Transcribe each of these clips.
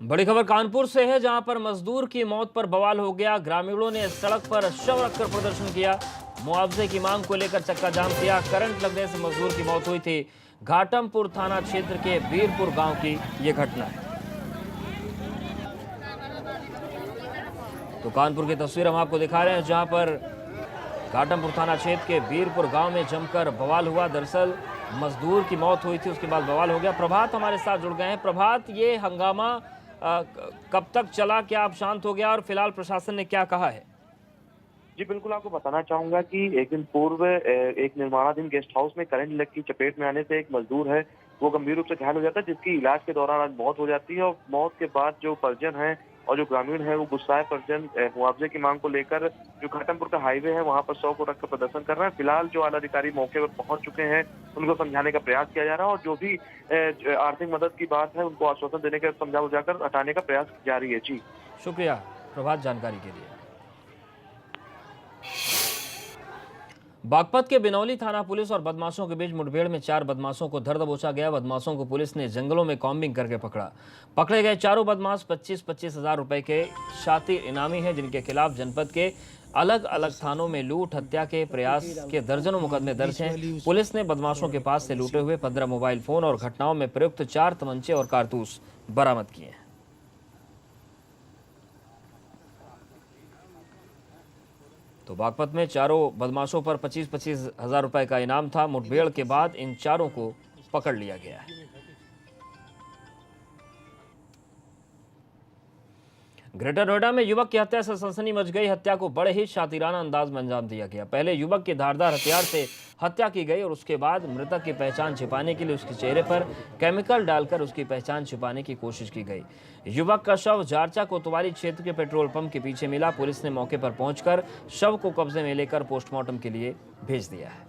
बड़ी खबर कानपुर से है, जहां पर मजदूर की मौत पर बवाल हो गया। ग्रामीणों ने सड़क पर शव रखकर प्रदर्शन किया। मुआवजे की मांग को लेकर चक्का जाम किया। करंट लगने से मजदूर की मौत हुई थी। घाटमपुर थाना क्षेत्र के बीरपुर गांव की यह घटना है। तो कानपुर की तस्वीर हम आपको दिखा रहे हैं, जहां पर घाटमपुर थाना क्षेत्र के बीरपुर गांव में जमकर बवाल हुआ। दरअसल मजदूर की मौत हुई थी, उसके बाद बवाल हो गया। प्रभात हमारे साथ जुड़ गए हैं। प्रभात, ये हंगामा कब तक चला, क्या अब शांत हो गया और फिलहाल प्रशासन ने क्या कहा है? जी बिल्कुल, आपको बताना चाहूंगा कि एक दिन पूर्व एक निर्माणाधीन गेस्ट हाउस में करंट लग की चपेट में आने से एक मजदूर है वो गंभीर रूप से घायल हो जाता है, जिसकी इलाज के दौरान आज मौत हो जाती है। और मौत के बाद जो परिजन है और जो ग्रामीण है वो गुस्साए परिजन मुआवजे की मांग को लेकर जो घाटमपुर का हाईवे है वहां पर शव को रखकर प्रदर्शन कर रहे हैं। फिलहाल जो आला अधिकारी मौके पर पहुंच चुके हैं, उनको समझाने का प्रयास किया जा रहा है और जो भी आर्थिक मदद की बात है उनको आश्वासन देने का, समझा बुझाकर हटाने का प्रयास जारी है। जी शुक्रिया प्रभात जानकारी के लिए। बागपत के बिनौली थाना पुलिस और बदमाशों के बीच मुठभेड़ में 4 बदमाशों को धर दबोचा गया। बदमाशों को पुलिस ने जंगलों में कॉम्बिंग करके पकड़ा। पकड़े गए चारों बदमाश 25-25 हजार रुपए के शातिर इनामी हैं, जिनके खिलाफ जनपद के अलग अलग थानों में लूट हत्या के प्रयास के दर्जनों मुकदमे दर्ज हैं। पुलिस ने बदमाशों के पास से लूटे हुए 15 मोबाइल फोन और घटनाओं में प्रयुक्त 4 तमंचे और कारतूस बरामद किए हैं। तो बागपत में चारों बदमाशों पर 25-25 हजार रुपए का इनाम था। मुठभेड़ के बाद इन चारों को पकड़ लिया गया है। ग्रेटर नोएडा में युवक की हत्या से सनसनी मच गई। हत्या को बड़े ही शातिराना अंदाज में अंजाम दिया गया। पहले युवक के धारदार हथियार से हत्या की गई और उसके बाद मृतक की पहचान छिपाने के लिए उसके चेहरे पर केमिकल डालकर उसकी पहचान छिपाने की कोशिश की गई। युवक का शव जारचा कोतवाली क्षेत्र के पेट्रोल पंप के पीछे मिला। पुलिस ने मौके पर पहुंचकर शव को कब्जे में लेकर पोस्टमार्टम के लिए भेज दिया है।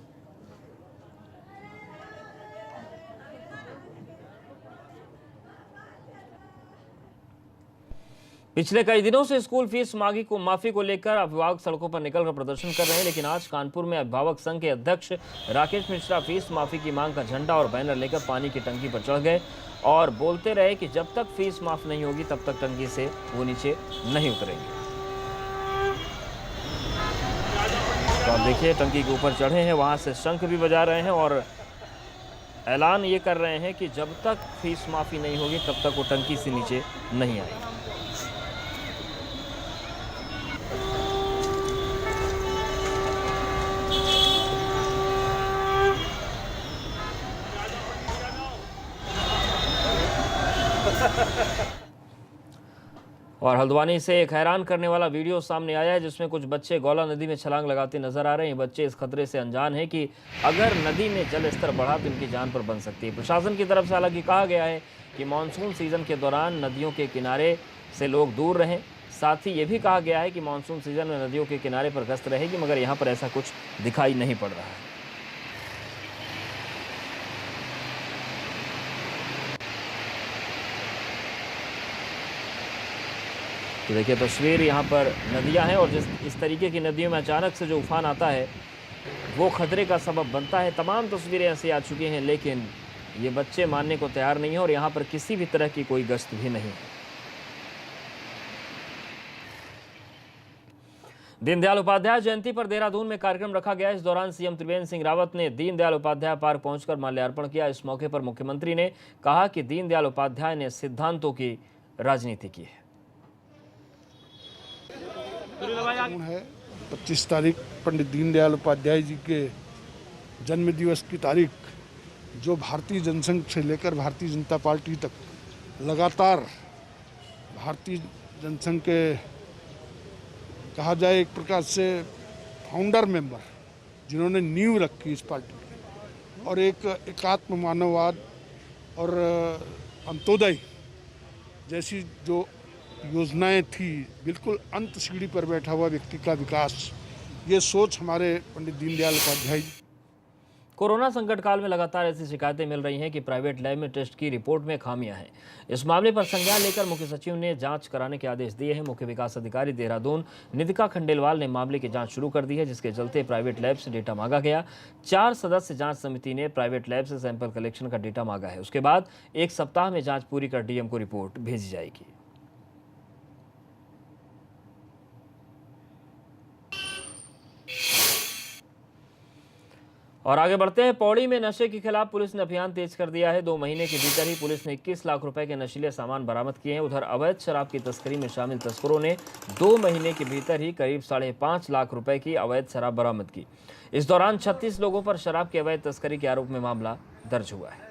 पिछले कई दिनों से स्कूल फीस माफी को लेकर अभिभावक सड़कों पर निकलकर प्रदर्शन कर रहे हैं, लेकिन आज कानपुर में अभिभावक संघ के अध्यक्ष राकेश मिश्रा फीस माफी की मांग का झंडा और बैनर लेकर पानी की टंकी पर चढ़ गए और बोलते रहे कि जब तक फीस माफ नहीं होगी तब तक टंकी से वो नीचे नहीं उतरेंगे। तो आप देखिए, टंकी के ऊपर चढ़े हैं, वहां से शंख भी बजा रहे हैं और ऐलान ये कर रहे हैं कि जब तक फीस माफी नहीं होगी तब तक वो टंकी से नीचे नहीं आएगी। और हल्द्वानी से एक हैरान करने वाला वीडियो सामने आया है, जिसमें कुछ बच्चे गौला नदी में छलांग लगाते नजर आ रहे हैं। बच्चे इस खतरे से अनजान हैं कि अगर नदी में जल स्तर बढ़ा तो इनकी जान पर बन सकती है। प्रशासन की तरफ से हालांकि कहा गया है कि मानसून सीजन के दौरान नदियों के किनारे से लोग दूर रहें। साथ ही ये भी कहा गया है कि मानसून सीजन में नदियों के किनारे पर गश्त रहेगी, मगर यहाँ पर ऐसा कुछ दिखाई नहीं पड़ रहा है। तो देखिए तस्वीर, यहाँ पर नदियाँ हैं और इस तरीके की नदियों में अचानक से जो उफान आता है वो खतरे का सबब बनता है। तमाम तस्वीरें ऐसी आ चुकी हैं, लेकिन ये बच्चे मानने को तैयार नहीं हैं और यहाँ पर किसी भी तरह की कोई गश्त भी नहीं है। दीनदयाल उपाध्याय जयंती पर देहरादून में कार्यक्रम रखा गया। इस दौरान सीएम त्रिवेंद्र सिंह रावत ने दीनदयाल उपाध्याय पार्क पहुंचकर माल्यार्पण किया। इस मौके पर मुख्यमंत्री ने कहा कि दीनदयाल उपाध्याय ने सिद्धांतों की राजनीति की है। 25 तारीख पंडित दीनदयाल उपाध्याय जी के जन्म दिवस की तारीख, जो भारतीय जनसंघ से लेकर भारतीय जनता पार्टी तक लगातार भारतीय जनसंघ के कहा जाए एक प्रकार से फाउंडर मेंबर, जिन्होंने नींव रखी इस पार्टी की, और एक एकात्म मानववाद और अंत्योदय जैसी जो योजनाएं थी, बिल्कुल अंत सीढ़ी पर बैठा हुआ व्यक्ति का विकास, ये सोच हमारे पंडित दीनदयाल उपाध्याय। कोरोना संकट काल में लगातार ऐसी शिकायतें मिल रही हैं कि प्राइवेट लैब में टेस्ट की रिपोर्ट में खामियां हैं। इस मामले पर संज्ञान लेकर मुख्य सचिव ने जांच कराने के आदेश दिए हैं। मुख्य विकास अधिकारी देहरादून नितिका खंडेलवाल ने मामले की जांच शुरू कर दी है, जिसके चलते प्राइवेट लैब से डेटा मांगा गया। 4 सदस्य जांच समिति ने प्राइवेट लैब से सैंपल कलेक्शन का डेटा मांगा है। उसके बाद 1 सप्ताह में जांच पूरी कर डीएम को रिपोर्ट भेजी जाएगी। और आगे बढ़ते हैं। पौड़ी में नशे के खिलाफ पुलिस ने अभियान तेज कर दिया है। 2 महीने के भीतर ही पुलिस ने 21 लाख रुपए के नशीले सामान बरामद किए हैं। उधर अवैध शराब की तस्करी में शामिल तस्करों ने 2 महीने के भीतर ही करीब 5.5 लाख रुपए की अवैध शराब बरामद की। इस दौरान 36 लोगों पर शराब की अवैध तस्करी के आरोप में मामला दर्ज हुआ है।